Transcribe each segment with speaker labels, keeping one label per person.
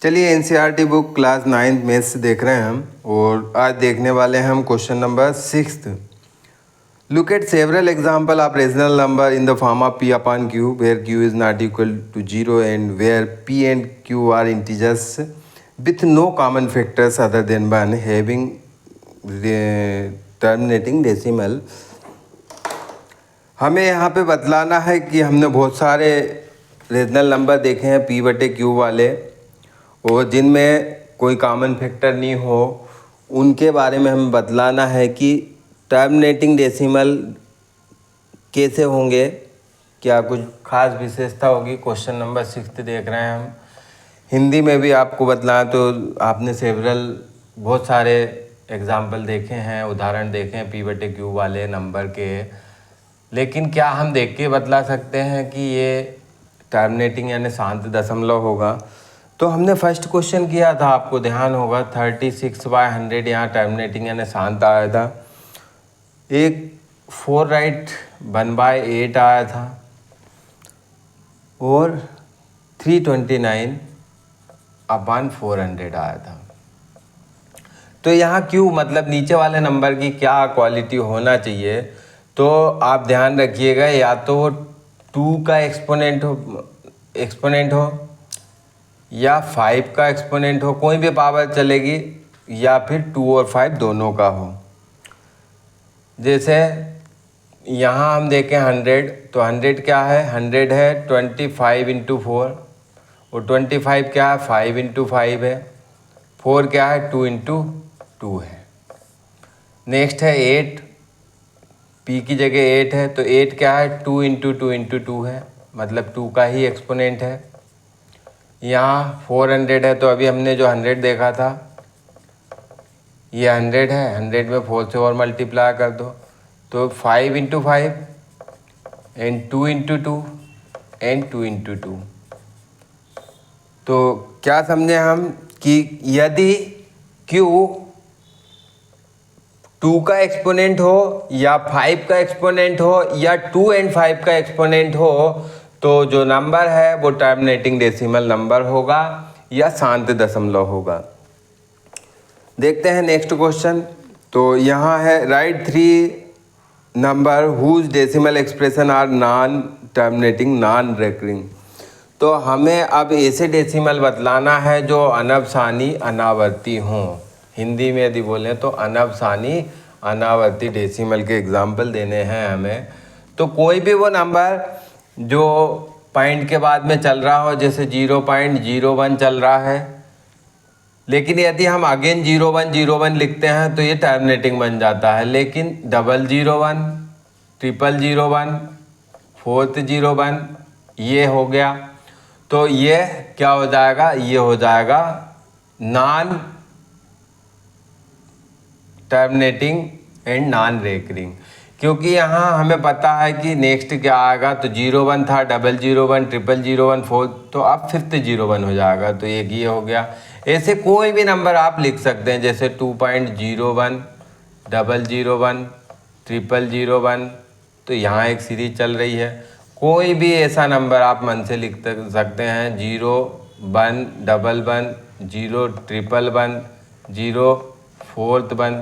Speaker 1: चलिए NCERT book class 9th maths देख रहे हैं हम और आज देखने वाले हैं हम question number 6th। Look at several example of rational number in the form of p upon q where q is not equal to 0 and where p and q are integers with no common factors other than 1 having terminating decimal. हमें यहाँ पे बतलाना है कि हमने बहुत सारे rational number देखे हैं p/q वाले और जिनमें कोई कॉमन फैक्टर नहीं हो, उनके बारे में हमें बतलाना है कि टर्मिनेटिंग डेसिमल कैसे होंगे, क्या कुछ खास विशेषता होगी। क्वेश्चन नंबर 6 देख रहे हैं हम। हिंदी में भी आपको बतलाएं तो आपने सेवरल बहुत सारे एग्जाम्पल देखे हैं, उदाहरण देखे हैं p/q वाले नंबर के, लेकिन क्या हम देख के बतला सकते हैं कि ये टर्मिनेटिंग यानी शांत दशमलव होगा। तो हमने फर्स्ट क्वेश्चन किया था, आपको ध्यान होगा 36/100 यहाँ टर्मिनेटिंग यानी शांत आया था। एक 4 राइट 1/8 आया था और 329/400 आया था। तो यहाँ क्यों मतलब नीचे वाले नंबर की क्या क्वालिटी होना चाहिए, तो आप ध्यान रखिएगा, या तो 2 का एक्सपोनेंट हो या 5 का एक्सपोनेंट हो, कोई भी पावर चलेगी, या फिर 2 और 5 दोनों का हो। जैसे यहाँ हम देखें 100, तो 100 क्या है, 100 है 25 × 4 और 25 क्या है 5 × 5 है, 4 क्या है 2 × 2 है। नेक्स्ट है 8, p की जगह 8 है तो 8 क्या है 2 × 2 × 2 है, मतलब 2 का ही एक्सपोनेंट है। यहाँ 400 है तो अभी हमने जो 100 देखा था ये 100 है, 100 में 4 से और मल्टीप्लाई कर दो तो 5 × 5 एंड 2 × 2 एंड 2 × 2। तो क्या समझे हम कि यदि Q 2 का एक्सपोनेंट हो या 5 का एक्सपोनेंट हो या 2 एंड 5 का एक्सपोनेंट हो, तो जो नंबर है वो टर्मिनेटिंग डेसिमल नंबर होगा या शांत दशमलव होगा। देखते हैं नेक्स्ट क्वेश्चन। तो यहाँ है right 3 number whose decimal expression are non terminating non recurring. तो हमें अब ऐसे डेसिमल बतलाना है जो अनवसानी अनावर्ती हों। हिंदी में यदि बोलें तो अनवसानी अनावर्ती डेसिमल के एग्जाम्पल देने हैं हमें। तो कोई भी वो नंबर जो पॉइंट के बाद में चल रहा हो, जैसे 0.01 चल रहा है, लेकिन यदि हम अगेन 0101 लिखते हैं तो ये टर्मिनेटिंग बन जाता है। लेकिन 001, 0001, 401 ये हो गया, तो ये क्या हो जाएगा, ये हो जाएगा non terminating and non recurring, क्योंकि यहाँ हमें पता है कि नेक्स्ट क्या आएगा। तो 01 था, 001, 0001, 4, तो अब 5th 01 हो जाएगा, तो एक ये हो गया। ऐसे कोई भी नंबर आप लिख सकते हैं, जैसे 2.01, 001, 0001, तो यहाँ एक सीरीज चल रही है। कोई भी ऐसा नंबर आप मन से लिख सकते हैं, 0, 1, 11, 0, 111, 0, 4th1,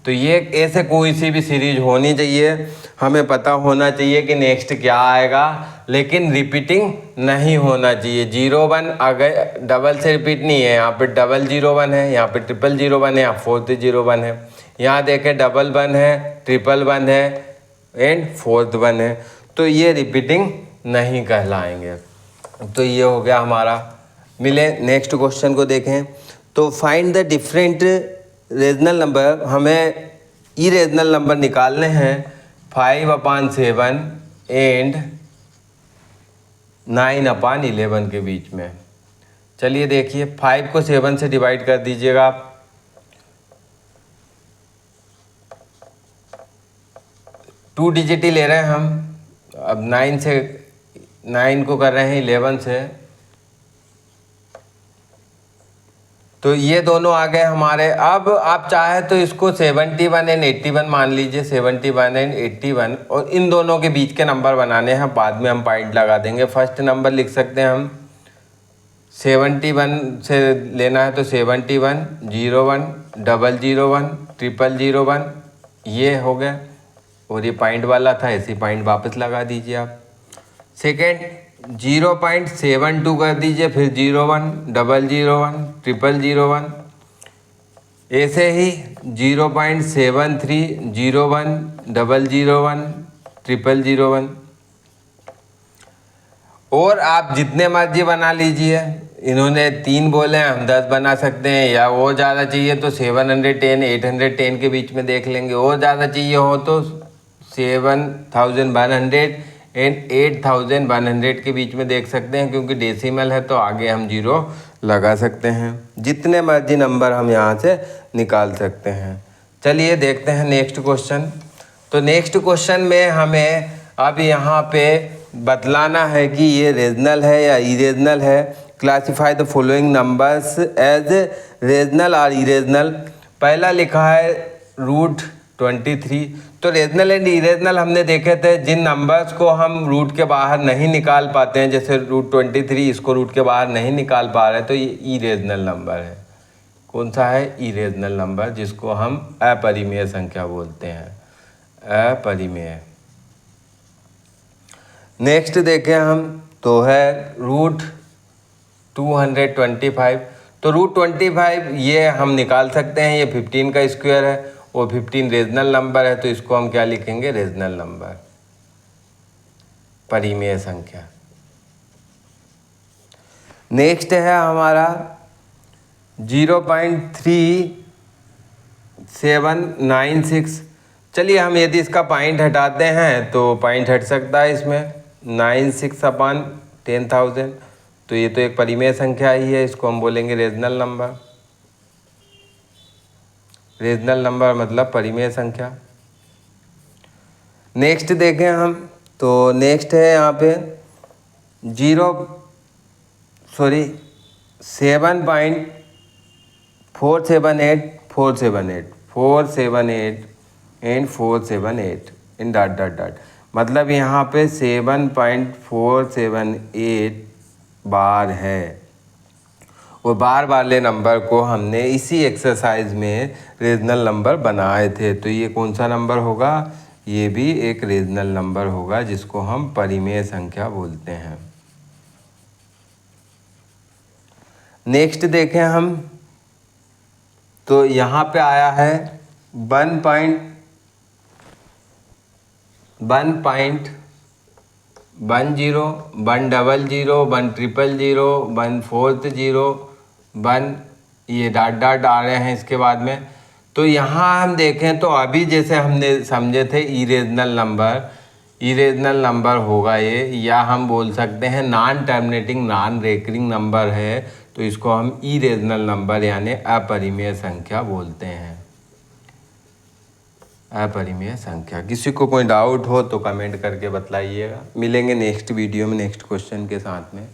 Speaker 1: तो ये ऐसे कोई सी भी सीरीज होनी चाहिए। हमें पता होना चाहिए कि नेक्स्ट क्या आएगा, लेकिन रिपीटिंग नहीं होना चाहिए। 01 अगर डबल से रिपीट नहीं है, यहाँ पे 001 है, यहाँ पे 0001 है, यहाँ 401 है, यहाँ देखें 11 है, 111 है एंड 4th1 है, तो ये रिपीटिंग नहीं कहलाएंगे। तो ये हो गया हमारा। मिले नेक्स्ट क्वेश्चन को देखें। तो find the different rational number, हमें इरेशनल नंबर निकालने हैं 5/7 एंड 9/11 के बीच में। चलिए देखिए, 5 को 7 से डिवाइड कर दीजिएगा आप, 2 डिजिट ही ले रहे हैं हम। अब 9 को कर रहे हैं 11 से, तो ये दोनों आ गए हमारे। अब आप चाहे तो इसको 71 एंड 81 मान लीजिए, 71 एंड 81, और इन दोनों के बीच के नंबर बनाने हैं, बाद में हम पॉइंट लगा देंगे। फर्स्ट नंबर लिख सकते हैं हम 71 से लेना है तो 71, 01, 001, 0001 ये हो गया, और ये पॉइंट वाला था, ऐसे पॉइंट वापस लगा दीजिए आप। सेकेंड 0.72 कर दीजिए, फिर 01, 001, 0001, ऐसे ही 0.73, 01, 001, 0001, और आप जितने मर्जी बना लीजिए। इन्होंने 3 बोले हैं, हम 10 बना सकते हैं, या और ज़्यादा चाहिए तो 710, 810 के बीच में देख लेंगे, और ज़्यादा चाहिए हो तो 7100 एंड 8100 के बीच में देख सकते हैं, क्योंकि डेसिमल है तो आगे हम 0 लगा सकते हैं। जितने मर्जी नंबर हम यहाँ से निकाल सकते हैं। चलिए देखते हैं नेक्स्ट क्वेश्चन। तो नेक्स्ट क्वेश्चन में हमें अब यहाँ पे बतलाना है कि ये रीजनल है या इरेजनल है। Classify the following numbers as rational और इरेजनल। पहला लिखा है √23। तो रीजनल एंड इरेजनल हमने देखे थे, जिन नंबर्स को हम रूट के बाहर नहीं निकाल पाते हैं, जैसे √23 इसको रूट के बाहर नहीं निकाल पा रहे, तो ये इरेजनल नंबर है। कौन सा है? इरेजनल नंबर, जिसको हम अपरिमेय संख्या बोलते हैं, अपरिमेय। नेक्स्ट देखें हम तो है √225। तो √25 ये हम निकाल सकते हैं, ये 15 का स्क्वायर है और 15 रीजनल नंबर है, तो इसको हम क्या लिखेंगे? रीजनल नंबर, परिमेय संख्या। नेक्स्ट है हमारा 0.3796। चलिए हम यदि इसका पॉइंट हटाते हैं तो पॉइंट हट सकता है इसमें, 96/10,000। तो ये तो एक परिमेय संख्या ही है, इसको हम बोलेंगे रीजनल नंबर। रीजनल नंबर मतलब परिमेय संख्या। नेक्स्ट देखें हम तो नेक्स्ट है यहाँ पे 7.478 एंड 478 इन डॉट। मतलब यहाँ पे 7.478 बार है, वो बार वाले नंबर को हमने इसी एक्सरसाइज में रीजनल नंबर बनाए थे। तो ये कौन सा नंबर होगा? ये भी एक रीजनल नंबर होगा, जिसको हम परिमेय संख्या बोलते हैं। नेक्स्ट देखें हम तो यहाँ पे आया है 1.10, 100, 100, 100, 1 ये डॉट आ रहे हैं इसके बाद में। तो यहाँ हम देखें तो अभी जैसे हमने समझे थे इरेजनल नंबर होगा ये, या हम बोल सकते हैं non terminating non recurring number है, तो इसको हम इरेजनल नंबर यानी अपरिमेय संख्या बोलते हैं, अपरिमेय संख्या। किसी को कोई डाउट हो तो कमेंट करके बतलाइएगा। मिलेंगे नेक्स्ट वीडियो में नेक्स्ट क्वेश्चन के साथ में।